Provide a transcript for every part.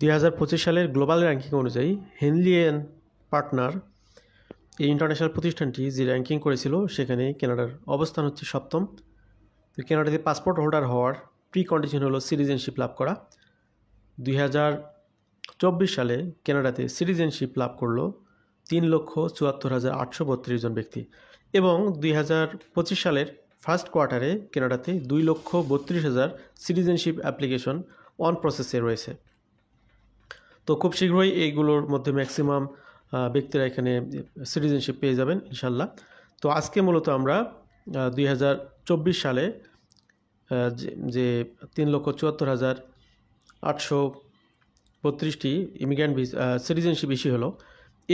2025 সালের global ranking অনুযায়ী Henley and partner এই ইন্টারন্যাশনাল প্রতিষ্ঠানটি যে র্যাঙ্কিং করেছিল সেখানে কানাডার অবস্থান হচ্ছে 7ম। তো কানাডাতে পাসপোর্ট হোল্ডার হওয়ার প্রি কন্ডিশন হলো সিটিজেনশিপ লাভ করা। 2024 সালে কানাডাতে সিটিজেনশিপ লাভ করলো 3,74,832 জন ব্যক্তি এবং 2025 সালের ফার্স্ট কোয়ার্টারে কানাডাতে 2,32,000 সিটিজেনশিপ অ্যাপ্লিকেশন অন প্রসেসে রয়েছে। তো খুব শীঘ্রই এইগুলোর মধ্যে ম্যাক্সিমাম ব্যক্তিরা এখানে সিটিজেনশিপ পেয়ে যাবেন ইনশাল্লাহ। তো আজকে মূলত আমরা 2024 সালে যে 3,74,832টি ইমিগ্রেন্ট সিটিজেনশিপ ইস্যু হলো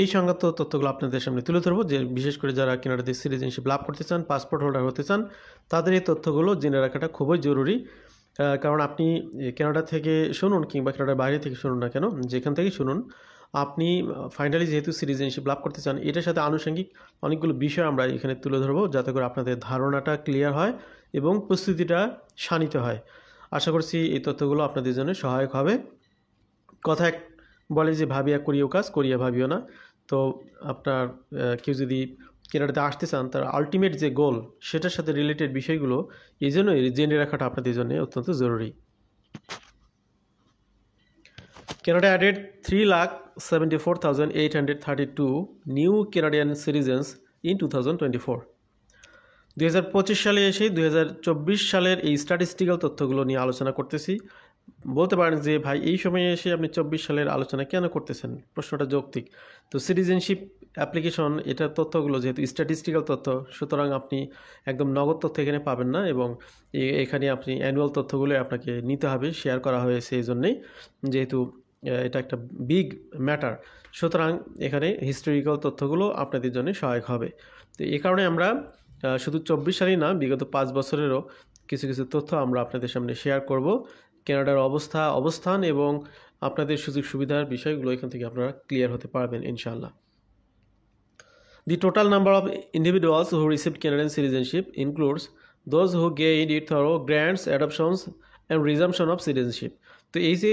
এই সংক্রান্ত তথ্যগুলো আপনাদের সামনে তুলে ধরবো, যে বিশেষ করে যারা কানাডাতে সিটিজেনশিপ লাভ করতে চান, পাসপোর্ট হোল্ডার হতে চান, তাদের এই তথ্যগুলো জেনে রাখাটা খুবই জরুরি। কারণ আপনি কানাডা থেকে শুনুন কিংবা কানাডার বাইরে থেকে শুনুন না কেন, যেখান থেকেই শুনুন, আপনি ফাইনালি যেহেতু সিটিজেনশিপ লাভ করতে চান, এটার সাথে আনুষঙ্গিক অনেকগুলো বিষয় আমরা এখানে তুলে ধরবো যাতে করে আপনাদের ধারণাটা ক্লিয়ার হয় এবং প্রস্তুতিটা শানিত হয়। আশা করছি এই তথ্যগুলো আপনাদের জন্য সহায়ক হবে। কথা বলে যে ভাবিয়া করিও কাজ, করিয়া ভাবিও না। তো আপনার কেউ যদি কানাডাতে আসতে চান, তার আলটিমেট যে গোল সেটার সাথে রিলেটেড বিষয়গুলো এই জন্যই জেনে রাখাটা আপনাদের জন্য অত্যন্ত জরুরি। Canada added 3,74,832 new Canadian citizens in 2024. 2025 সালে এসে 2024 সালের এই স্ট্যাটিস্টিক্যাল তথ্যগুলো নিয়ে আলোচনা করতেছি। বলতে পারেন যে ভাই এই সময়ে এসে আপনি 24 সালের আলোচনা কেন করতেছেন, প্রশ্নটা যৌক্তিক। তো সিটিজেনশিপ অ্যাপ্লিকেশন এটার তথ্যগুলো যেহেতু স্ট্যাটিস্টিক্যাল তথ্য, সুতরাং আপনি একদম নগদ তথ্য এখানে পাবেন না এবং এখানে আপনি অ্যানুয়াল তথ্যগুলো আপনাকে নিতে হবে, শেয়ার করা হয়েছে এই জন্যেই, যেহেতু এটা একটা বিগ ম্যাটার। সুতরাং এখানে হিস্টোরিক্যাল তথ্যগুলো আপনাদের জন্য সহায়ক হবে। তো এই কারণে আমরা শুধু 24 সালেই না, বিগত 5 বছরেরও কিছু কিছু তথ্য আমরা আপনাদের সামনে শেয়ার করব। কানাডার অবস্থান এবং আপনাদের সুযোগ সুবিধার বিষয়গুলো এখান থেকে আপনারা ক্লিয়ার হতে পারবেন ইনশাআল্লাহ। The total number of individuals who received Canadian citizenship includes those who gained it through grants, adoptions and resumption of citizenship. তো এই যে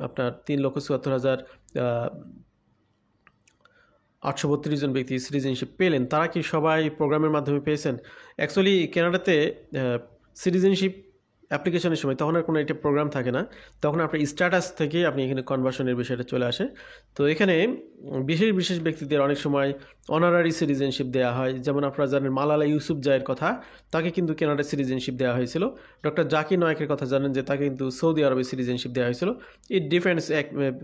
আপনার 3,74,832 জন ব্যক্তি সিটিজেনশিপ পেলেন, তারা কি সবাই প্রোগ্রামের মাধ্যমে পেয়েছেন? অ্যাকচুয়ালি কানাডাতে সিটিজেনশিপ অ্যাপ্লিকেশনের সময় তখন আর কোনো একটা প্রোগ্রাম থাকে না, তখন আপনার স্ট্যাটাস থেকে আপনি এখানে কনভার্সনের বিষয়টা চলে আসে। তো এখানে বিশেষ ব্যক্তিদের অনেক সময় অনারারি সিটিজেনশিপ দেওয়া হয়। যেমন আপনারা জানেন মালালা ইউসুফজাইয়ের কথা, তাকে কিন্তু কানাডার সিটিজেনশিপ দেওয়া হয়েছিল। ডক্টর জাকির নায়েকের কথা জানেন যে তাকে কিন্তু সৌদি আরবে সিটিজেনশিপ দেওয়া হয়েছিল। ইট ডিফেন্ডস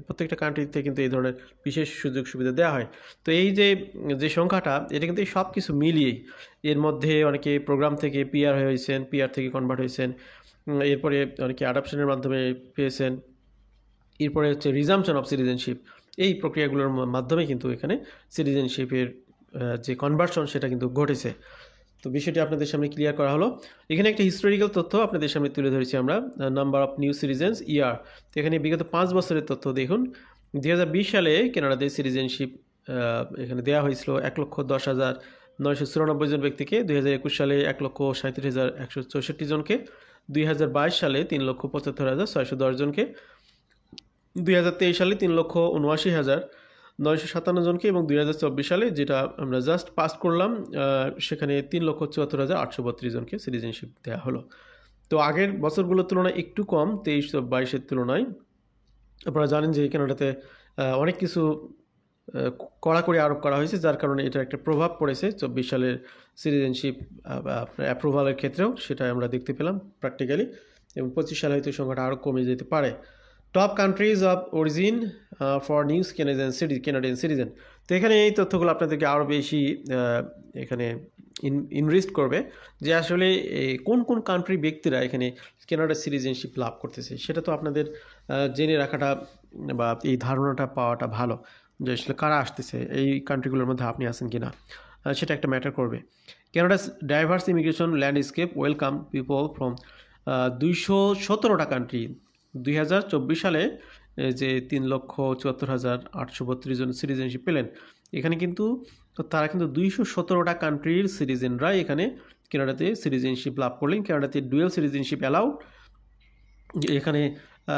প্রত্যেকটা কান্ট্রিতে কিন্তু এই ধরনের বিশেষ সুযোগ সুবিধা দেওয়া হয়। তো এই যে সংখ্যাটা, এটা কিন্তু সব কিছু মিলিয়েই, এর মধ্যে অনেকে প্রোগ্রাম থেকে পিআর হয়েছেন, পিআর থেকে কনভার্ট হয়েছেন, এরপরে অনেকে অ্যাডপশনের মাধ্যমে পেয়েছেন, এরপরে হচ্ছে রিজাম্পশন অফ সিটিজেনশিপ। এই প্রক্রিয়াগুলোর মাধ্যমে কিন্তু এখানে সিটিজেনশিপের যে কনভার্সন সেটা কিন্তু ঘটেছে। তো বিষয়টি আপনাদের সামনে ক্লিয়ার করা হলো। এখানে একটা হিস্টোরিক্যাল তথ্য আপনাদের সামনে তুলে ধরেছি আমরা, নাম্বার অফ নিউ সিটিজেন্স ইয়ার। তো এখানে বিগত 5 বছরের তথ্য দেখুন। 2020 সালে কানাডাতে সিটিজেনশিপ এখানে দেওয়া হয়েছিল 1,10,994 জন ব্যক্তিকে, 2021 সালে 1,37,164 জনকে, 2022 সালে 3,75,610 জনকে, 2023 সালে 3,79,957 জনকে এবং 2024 সালে যেটা আমরা জাস্ট পাস করলাম সেখানে 3,74,832 জনকে সিটিজেনশিপ দেওয়া হলো। তো আগের বছরগুলোর তুলনায় একটু কম, 23-22-এর তুলনায়। আপনারা জানেন যে কানাডাতে অনেক কিছু কড়াকড়ি আরোপ করা হয়েছে, যার কারণে এটা একটা প্রভাব পড়েছে 24 সালের সিটিজেনশিপ অ্যাপ্রুভালের ক্ষেত্রেও, সেটা আমরা দেখতে পেলাম প্র্যাকটিক্যালি, এবং 25 সালে হয়তো সংখ্যাটা আরও কমে যেতে পারে। Top countries of origin for new Canadian citizen. তো এখানে এই তথ্যগুলো আপনাদেরকে আরও বেশি এখানে ইনরিস্ট করবে যে আসলে কোন কোন কান্ট্রি ব্যক্তিরা এখানে কানাডার সিটিজেনশিপ লাভ করতেছে, সেটা তো আপনাদের জেনে রাখাটা বা এই ধারণাটা পাওয়াটা ভালো যে আসলে কারা আসতেছে, এই কান্ট্রিগুলোর মধ্যে আপনি আছেন কিনা, সেটা একটা ম্যাটার করবে। Canada's diverse immigration landscape welcome people from 217টা কান্ট্রি। 2024 সালে যে 3,74,832 জন সিটিজেনশিপ পেলেন, এখানে কিন্তু তারা কিন্তু 217টা কান্ট্রির সিটিজেনরা এখানে কানাডাতে সিটিজেনশিপ লাভ করলেন। কানাডাতে ডুয়েল সিটিজেনশিপ অ্যালাউড। এখানে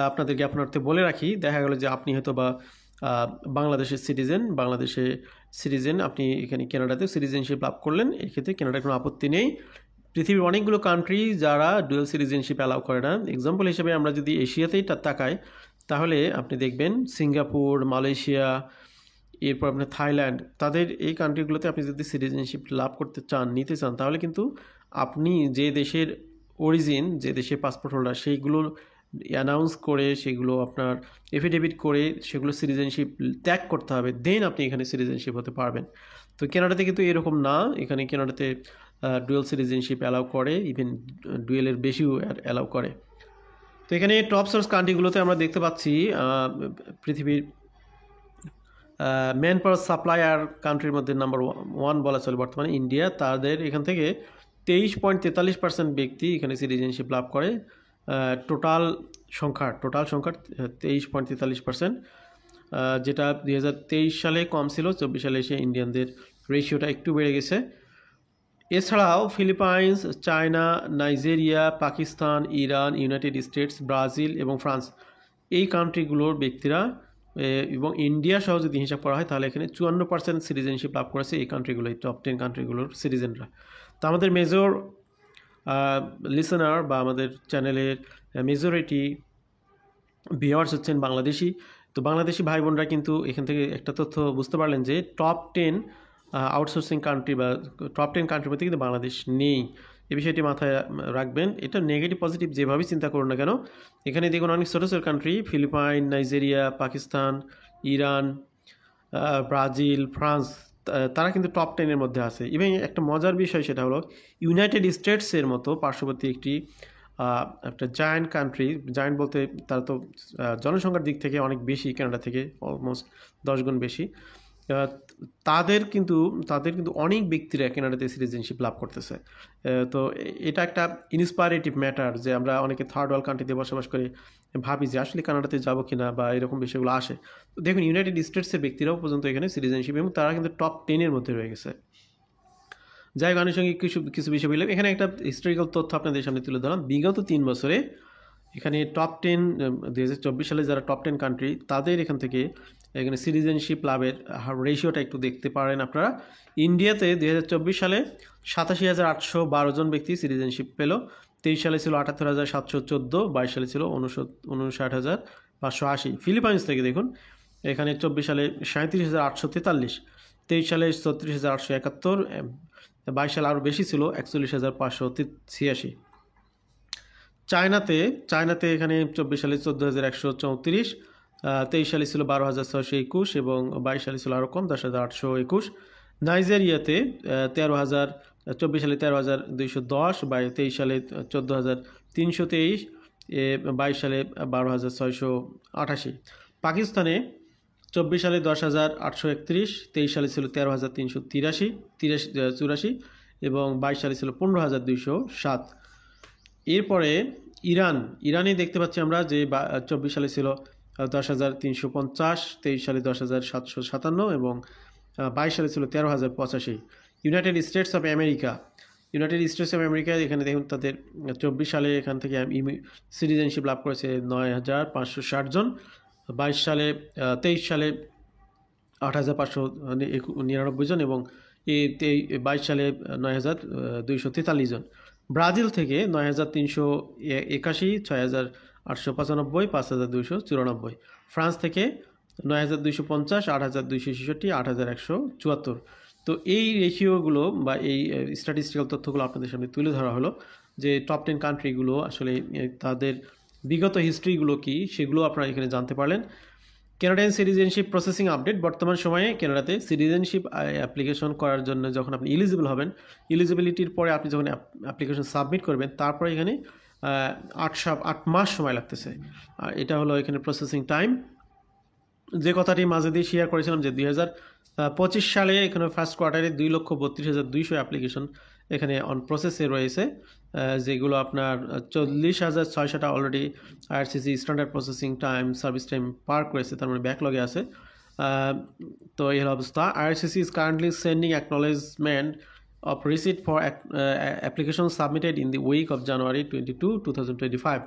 আপনাদের জ্ঞাপনার্থে বলে রাখি, দেখা গেল যে আপনি হয়তো বা বাংলাদেশের সিটিজেন আপনি এখানে কানাডাতে সিটিজেনশিপ লাভ করলেন, এক্ষেত্রে কানাডার কোনো আপত্তি নেই। পৃথিবীর অনেকগুলো কান্ট্রি যারা ডুয়াল সিটিজেনশিপ অ্যালাউ করে না। এক্সাম্পল হিসেবে আমরা যদি এশিয়াতেই তাকাই, তাহলে আপনি দেখবেন সিঙ্গাপুর, মালয়েশিয়া, এরপর আপনার থাইল্যান্ড, তাদের এই কান্ট্রিগুলোতে আপনি যদি সিটিজেনশিপ লাভ করতে চান, নিতে চান, তাহলে কিন্তু আপনি যে দেশের অরিজিন, যে দেশের পাসপোর্ট হোল্ডার, সেইগুলো অ্যানাউন্স করে, সেগুলো আপনার এফিডেভিট করে, সেগুলো সিটিজেনশিপ ত্যাগ করতে হবে, দেন আপনি এখানে সিটিজেনশিপ হতে পারবেন। তো কানাডাতে কিন্তু এরকম না। এখানে কানাডাতে ডুয়েল সিটিজেনশিপ অ্যালাউ করে, ইভেন ডুয়েলের বেশিও অ্যালাউ করে। তো এখানে টপ সোর্স কান্ট্রিগুলোতে আমরা দেখতে পাচ্ছি পৃথিবীর ম্যান পাওয়ার সাপ্লায়ার কান্ট্রির মধ্যে নাম্বার 1 বলা চলে বর্তমানে ইন্ডিয়া। তাদের এখান থেকে 23.43% ব্যক্তি এখানে সিটিজেনশিপ লাভ করে। টোটাল সংখ্যার 23.43%, যেটা 2023 সালে কম ছিল, 24 সালে এসে ইন্ডিয়ানদের রেশিওটা একটু বেড়ে গেছে। এছাড়াও Philippines, China, Nigeria, Pakistan, Iran, United states, Brazil এবং ফ্রান্স, এই কান্ট্রিগুলোর ব্যক্তিরা এবং ইন্ডিয়া সহ যদি হিসাব করা হয়, তাহলে এখানে 54% সিটিজেনশিপ লাভ করেছে এই কান্ট্রিগুলোই, টপ 10 কান্ট্রিগুলোর সিটিজেনরা। তো আমাদের মেজর লিসেনার বা আমাদের চ্যানেলের মেজরিটি ভিউয়ার্স হচ্ছেন বাংলাদেশি। তো বাংলাদেশি ভাই বোনরা কিন্তু এখান থেকে একটা তথ্য বুঝতে পারলেন যে টপ 10 আউটসোর্সিং কান্ট্রি বা টপ 10 কান্ট্রির মধ্যে কিন্তু বাংলাদেশ নেই। এই বিষয়টি মাথায় রাখবেন। এটা নেগেটিভ পজিটিভ যেভাবেই চিন্তা করুন না কেন, এখানে দেখুন অনেক ছোটো ছোটো country, Philippines, Nigeria, Pakistan, Iran, Brazil, France, তারা কিন্তু টপ 10-এর মধ্যে আছে। ইভেন একটা মজার বিষয় সেটা হলো ইউনাইটেড স্টেটসের মতো পার্শ্ববর্তী একটা জায়ান্ট কান্ট্রি, জায়ান্ট বলতে তারা তো জনসংখ্যার দিক থেকে অনেক বেশি, কানাডা থেকে অলমোস্ট 10 গুণ বেশি। তাদের কিন্তু অনেক ব্যক্তিরা কানাডাতে সিটিজেনশিপ লাভ করতেছে। তো এটা একটা ইন্সপায়ারেটিভ ম্যাটার যে আমরা অনেকে থার্ড ওয়ার্ল্ড কান্ট্রিতে বসবাস করে ভাবি যে আসলে কানাডাতে যাবো কিনা বা এরকম বিষয়গুলো আসে। তো দেখুন ইউনাইটেড স্টেটসের ব্যক্তিরাও পর্যন্ত এখানে সিটিজেনশিপ, এবং তারা কিন্তু টপ 10-এর মধ্যে রয়ে গেছে। যাই হোক, আনুষঙ্গিক কিছু বিষয় বললাম। এখানে একটা হিস্টোরিক্যাল তথ্য আপনাদের সামনে তুলে ধরলাম। বিগত 3 বছরে এখানে টপ 10 2024 সালে যারা টপ 10 কান্ট্রি, তাদের এখান থেকে এখানে সিটিজেনশিপ লাভের রেশিওটা একটু দেখতে পারেন আপনারা। ইন্ডিয়াতে 2024 সালে 87,812 জন ব্যক্তি সিটিজেনশিপ পেল। 23 সালে ছিল 78,714, 22 সালে ছিল 59,580। ফিলিপাইন্স থেকে দেখুন, এখানে 24 সালে 37,843, 23 সালে 34,871, 22 সালে আরও বেশি ছিল 41,586। চায়নাতে এখানে 24 সালে 14,134, 23 সালে ছিল 12,621 এবং 22 সালে ছিল আরও কম 10,821। নাইজেরিয়াতে 24 সালে 13,210, 23 সালে 14,323, 22 সালে 12,688। পাকিস্তানে 24 সালে 10,831, 23 সালে ছিল 13,384 এবং 22 সালে ছিল 15,207। এরপরে ইরানে দেখতে পাচ্ছি আমরা যে 24 সালে ছিল 10,350, 23 সালে 10,757 এবং 22 সালে ছিল 13,085। ইউনাইটেড স্টেটস অফ আমেরিকা এখানে দেখুন তাদের 24 সালে এখান থেকে সিটিজেনশিপ লাভ করেছে 9,560 জন, 23 সালে 8,599 জন এবং 22 সালে 9,243 জন। ব্রাজিল থেকে 9,381, 6,895, 5,294। ফ্রান্স থেকে 9,250, 8,266, 8,174। তো এই রেশিওগুলো বা এই স্ট্যাটিস্টিক্যাল তথ্যগুলো আপনাদের সামনে তুলে ধরা হলো যে টপ 10 কান্ট্রিগুলো আসলে তাদের বিগত হিস্ট্রিগুলো কি, সেগুলো আপনারা এখানে জানতে পারলেন। Canadian citizenship processing update. বর্তমান সময়ে কানাডাতে সিটিজেনশিপ অ্যাপ্লিকেশন করার জন্য যখন আপনি এলিজিবল হবেন, এলিজিবিলিটির পরে আপনি যখন অ্যাপ্লিকেশন সাবমিট করবেন, তারপরে এখানে 8 মাস সময় লাগতেছে। আর এটা হলো এখানে প্রসেসিং টাইম। যে কথাটি মাঝে দিয়ে শেয়ার করেছিলাম যে 2025 সালে এখানে ফার্স্ট কোয়ার্টারে 2,32,200 অ্যাপ্লিকেশন এখানে অন প্রসেসে রয়েছে, যেগুলো আপনার 40,600টা already IRCC standard processing time service time পার করেছে, তার মানে ব্যাকলগে আছে। তো এই হলো অবস্থা। IRCC is currently sending acknowledgement of receipt for application submitted in the week of January 22, 2025.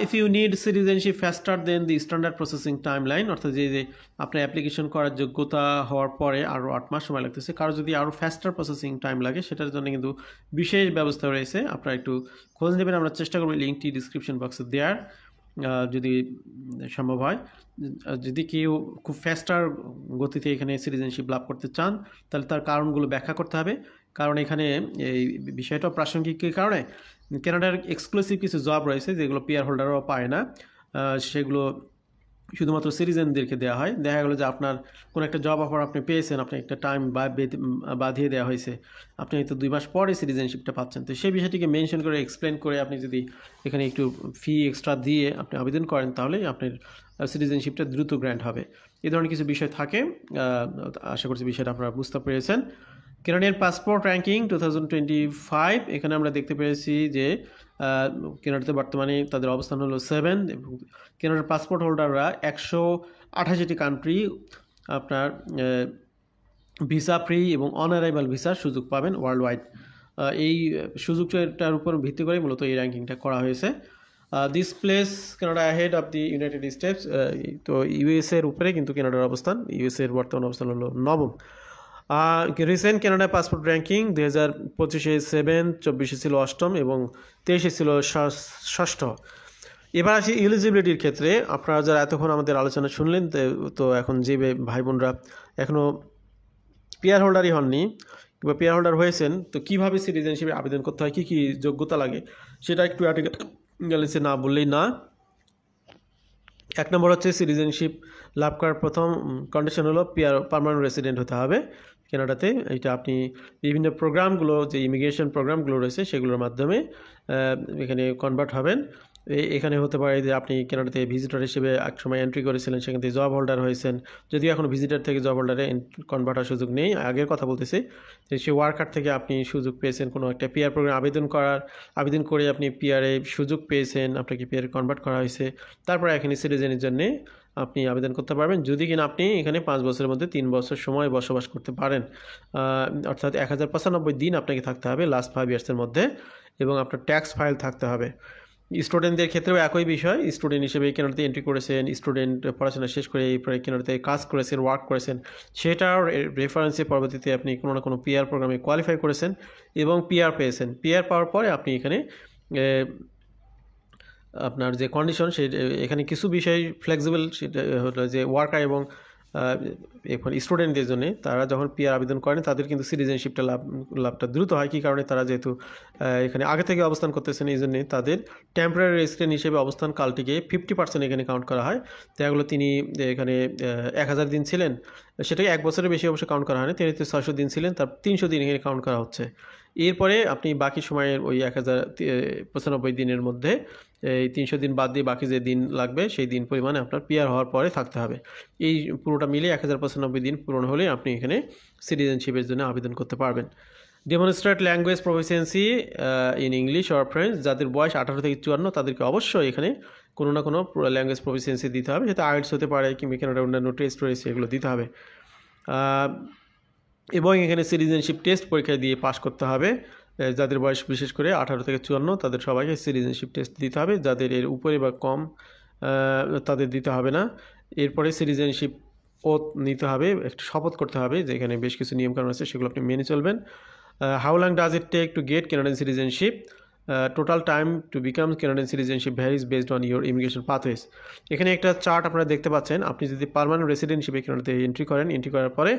If you need citizenship faster than the standard processing timeline, অর্থাৎ যে আপনার অ্যাপ্লিকেশন করার যোগ্যতা হওয়ার পরে আরও 8 মাস সময় লাগতেছে, কারো যদি আরও ফাস্টার প্রসেসিং টাইম লাগে সেটার জন্য কিন্তু বিশেষ ব্যবস্থা রয়েছে। আপনারা একটু খোঁজ নেবেন, আমরা চেষ্টা করব লিঙ্কটি ডিসক্রিপশন বক্সে দেওয়ার যদি সম্ভব হয়। যদি কেউ খুব ফাস্টার গতিতে এখানে সিটিজেনশিপ লাভ করতে চান তাহলে তার কারণগুলো ব্যাখ্যা করতে হবে, কারণ এখানে এই বিষয়টা প্রাসঙ্গিক কারণে কানাডার এক্সক্লুসিভ কিছু জব রয়েছে যেগুলো পিআর হোল্ডারও পায় না, সেগুলো শুধুমাত্র সিটিজেনদেরকে দেওয়া হয়। দেখা গেলো যে আপনার কোনো একটা জব অফার আপনি পেয়েছেন, আপনি একটা টাইম বাঁধিয়ে দেওয়া হয়েছে, আপনি হয়তো 2 মাস পরে সিটিজেনশিপটা পাচ্ছেন, তো সেই বিষয়টিকে মেনশন করে এক্সপ্লেন করে আপনি যদি এখানে একটু ফি এক্সট্রা দিয়ে আপনি আবেদন করেন তাহলে আপনার সিটিজেনশিপটা দ্রুত গ্র্যান্ট হবে। এই ধরনের কিছু বিষয় থাকে, আশা করছি বিষয়টা আপনারা বুঝতে পেরেছেন। কানাডিয়ান পাসপোর্ট র্যাঙ্কিং 2025, এখানে আমরা দেখতে পেরেছি যে কানাডাতে বর্তমানে তাদের অবস্থান হলো 7 এবং কানাডার পাসপোর্ট হোল্ডাররা 188টি কান্ট্রি আপনার ভিসা ফ্রি এবং অন অ্যারাইভাল ভিসার সুযোগ পাবেন ওয়ার্ল্ড ওয়াইড। এই সুযোগটার উপর ভিত্তি করে মূলত এই র্যাঙ্কিংটা করা হয়েছে। This place Canada ahead of the United states, তো ইউএসএর উপরে কিন্তু কানাডার অবস্থান, ইউএসএর বর্তমান অবস্থান হলো 9ম। রিসেন্ট কানাডা পাসপোর্ট র্যাঙ্কিং 2025-এ 7, 24-এ ছিল 8ম এবং 23-এ ছিল 6ষ্ঠ। এবার আসি এলিজিবিলিটির ক্ষেত্রে। আপনারা যারা এতক্ষণ আমাদের আলোচনা শুনলেন, তো এখন যে ভাই বোনরা এখনও পিআর হোল্ডারই হননি কিংবা পিআর হোল্ডার হয়েছেন, তো কীভাবে সিটিজেনশিপে আবেদন করতে হয়, কী কী যোগ্যতা লাগে সেটা একটু আর্টিকেলে না বললেই না। 1 নম্বর হচ্ছে সিটিজেনশিপ লাভ করার প্রথম কন্ডিশন হলো পার্মানেন্ট রেসিডেন্ট হতে হবে কানাডাতে। এটা আপনি বিভিন্ন প্রোগ্রামগুলো, যে ইমিগ্রেশন প্রোগ্রামগুলো রয়েছে সেগুলোর মাধ্যমে এখানে কনভার্ট হবেন। এখানে হতে পারে যে আপনি কানাডাতে ভিজিটর হিসেবে এক সময় এন্ট্রি করেছিলেন, সেখান থেকে জব হোল্ডার হয়েছেন, যদিও এখন ভিজিটর থেকে জব হোল্ডারে কনভার্ট হওয়ার সুযোগ নেই, আগের কথা বলতেছি। সেই ওয়ার্কার থেকে আপনি সুযোগ পেয়েছেন কোনো একটা পিআর প্রোগ্রাম আবেদন করে আপনি পিআরে সুযোগ পেয়েছেন, আপনাকে পিআরে কনভার্ট করা হয়েছে, তারপরে এখানে সিটিজেনের জন্য আপনি আবেদন করতে পারবেন যদি কিনা আপনি এখানে 5 বছরের মধ্যে 3 বছর সময় বসবাস করতে পারেন, অর্থাৎ 1095 দিন আপনাকে থাকতে হবে লাস্ট 5 ইয়ার্সের মধ্যে, এবং আপনার ট্যাক্স ফাইল থাকতে হবে। স্টুডেন্টদের ক্ষেত্রেও একই বিষয়, স্টুডেন্ট হিসেবে কানাডাতে এন্ট্রি করেছেন, স্টুডেন্ট পড়াশোনা শেষ করে এরপরে কানাডাতে কাজ করেছেন, ওয়ার্ক করেছেন, সেটার রেফারেন্সে পরবর্তীতে আপনি কোনো না কোনো পিআর প্রোগ্রামে কোয়ালিফাই করেছেন এবং পিআর পেয়েছেন। পিআর পাওয়ার পরে আপনি এখানে আপনার যে কন্ডিশন, সে এখানে কিছু বিষয় ফ্লেক্সিবল, সেটা হলো যে ওয়ার্কার এবং এখন স্টুডেন্টদের জন্য তারা যখন পিআর আবেদন করেন তাদের কিন্তু সিটিজেনশিপটা লাভটা দ্রুত হয়। কী কারণে? তারা যেহেতু এখানে আগে থেকে অবস্থান করতেছেন, এই জন্যে তাদের টেম্পোরারি রেসিডেন্ট হিসেবে অবস্থান কালটিকে 50% এখানে কাউন্ট করা হয়। দেখা গেলো তিনি এখানে 1000 দিন ছিলেন, সেটাকে 1 বছরের বেশি অবশ্যই কাউন্ট করা হয় না, তিনি 600 দিন ছিলেন, তার 300 দিন এখানে কাউন্ট করা হচ্ছে। এরপরে আপনি বাকি সময়ের ওই 1095 দিনের মধ্যে এই 300 দিন বাদ দিয়ে বাকি যে দিন লাগবে সেই দিন পরিমাণে আপনার পিআর হওয়ার পরে থাকতে হবে। এই পুরোটা মিলে 1095 দিন পূরণ হলে আপনি এখানে সিটিজেনশিপের জন্য আবেদন করতে পারবেন। Demonstrate language proficiency in English or French, যাদের বয়স 18 থেকে 54 তাদেরকে অবশ্যই এখানে কোনো না কোনো ল্যাঙ্গুয়েজ প্রফিসিয়েন্সি দিতে হবে, সেটা আইএলটিএস হতে পারে কিংবা কানাডার অন্যান্য টেস্ট রয়েছে, এগুলো দিতে হবে। এবং এখানে সিটিজেনশিপ টেস্ট পরীক্ষা দিয়ে পাস করতে হবে। যাদের বয়স বিশেষ করে 18 থেকে 54 তাদের সবাইকে সিটিজেনশিপ টেস্ট দিতে হবে, যাদের এর উপরে বা কম তাদের দিতে হবে না। এরপরে সিটিজেনশিপ ওথ নিতে হবে, একটা শপথ করতে হবে, যেখানে বেশ কিছু নিয়মকানুন আছে সেগুলো আপনি মেনে চলবেন। How long does it take to get Canadian citizenship? Total time to become Canadian citizenship varies based on your immigration pathways. এখানে একটা চার্ট আপনারা দেখতে পাচ্ছেন। আপনি যদি পার্মানেন্ট রেসিডেন্ট হিসেবে কানাডাতে এন্ট্রি করার পরে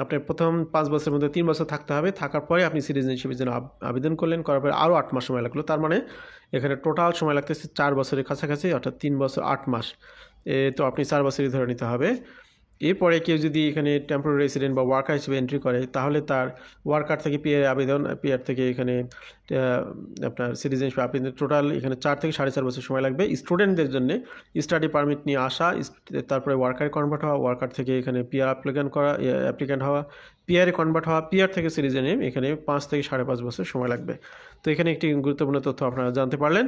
আপনার প্রথম 5 বছরের মধ্যে 3 বছর থাকতে হবে, থাকার পরে আপনি সিটিজেনশিপের জন্য আবেদন করলেন, করার পরে আরও 8 মাস সময় লাগলো, তার মানে এখানে টোটাল সময় লাগতেছে 4 বছরের কাছাকাছি, অর্থাৎ 3 বছর 8 মাস। তো আপনি 4 বছরই ধরে নিতে হবে। এরপরে কেউ যদি এখানে টেম্পোরারি রেসিডেন্ট বা ওয়ার্কার হিসেবে এন্ট্রি করে তাহলে তার ওয়ার্কার থেকে পিআর থেকে এখানে আপনার সিটিজেনশিপ আবেদন টোটাল এখানে 4 থেকে 4.5 বছর সময় লাগবে। স্টুডেন্টদের জন্য স্টাডি পারমিট নিয়ে আসা, তারপরে ওয়ার্কারে কনভার্ট হওয়া, ওয়ার্কার থেকে এখানে পিআর অ্যাপ্লিক্যান্ট হওয়া, পিআরে কনভার্ট হওয়া, পিআর থেকে সিটিজেনে এখানে 5 থেকে 5.5 বছর সময় লাগবে। তো এখানে একটি গুরুত্বপূর্ণ তথ্য আপনারা জানতে পারলেন।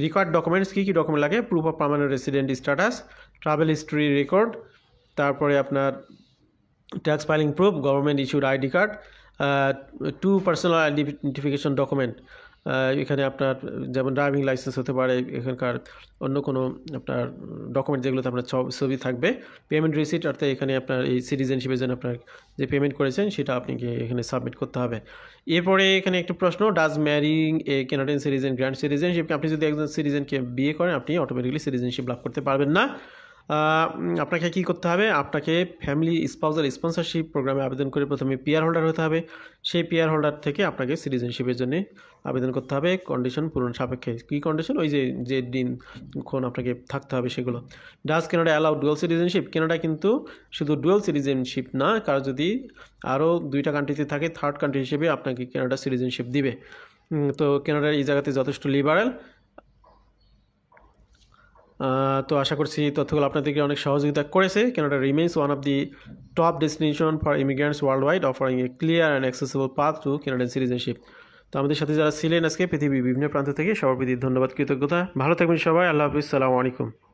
রিকোয়ার্ড ডকুমেন্টস কী কী ডকুমেন্ট লাগে? Proof of permanent resident status, travel history record, তারপরে আপনার tax filing proof, government issued ID card, 2 personal identification document, এখানে আপনার যেমন ড্রাইভিং লাইসেন্স হতে পারে, এখানকার অন্য কোনো আপনার ডকুমেন্ট যেগুলোতে আপনার ছবি থাকবে, পেমেন্ট রিসিট, অর্থাৎ এখানে আপনার এই সিটিজেনশিপের জন্য আপনার যে পেমেন্ট করেছেন সেটা আপনাকে এখানে সাবমিট করতে হবে। এরপরে এখানে একটি প্রশ্ন, does ম্যারিং A Canadian citizen grand citizenship? আপনি যদি একজন সিটিজেনকে বিয়ে করেন আপনি অটোমেটিকলি সিটিজেনশিপ লাভ করতে পারবেন না। আপনাকে কি করতে হবে, আপনাকে ফ্যামিলি স্পাউসাল স্পন্সরশিপ প্রোগ্রামে আবেদন করে প্রথমে পিআর হোল্ডার হতে হবে, সেই পিআর হোল্ডার থেকে আপনাকে সিটিজেনশিপের জন্য আবেদন করতে হবে কন্ডিশন পূরণ সাপেক্ষে। কী কন্ডিশন? ওই যে দিনক্ষণ আপনাকে থাকতে হবে সেগুলো। Does Canada allow dual citizenship? Canada কিন্তু শুধু ডুয়াল সিটিজেনশিপ না, কারো যদি আরও 2টা কান্ট্রিতে থাকে থার্ড কান্ট্রি হিসেবে আপনাকে কানাডা সিটিজেনশিপ দিবে। তো কানাডার এই জায়গাতে যথেষ্ট লিবারেল। তো আশা করছি তথ্যগুলো আপনাদেরকে অনেক সহযোগিতা করেছে। Canada remains one of the top destination for immigrants world wide, offering A clear and accessible path to Canadian citizenship. তো আমাদের সাথে যারা ছিলেন আজকে পৃথিবীর বিভিন্ন প্রান্ত থেকে সবার প্রতি ধন্যবাদ, কৃতজ্ঞতা। ভালো থাকবেন সবাই। আল্লাহ হাফিজ, সালামু আলাইকুম।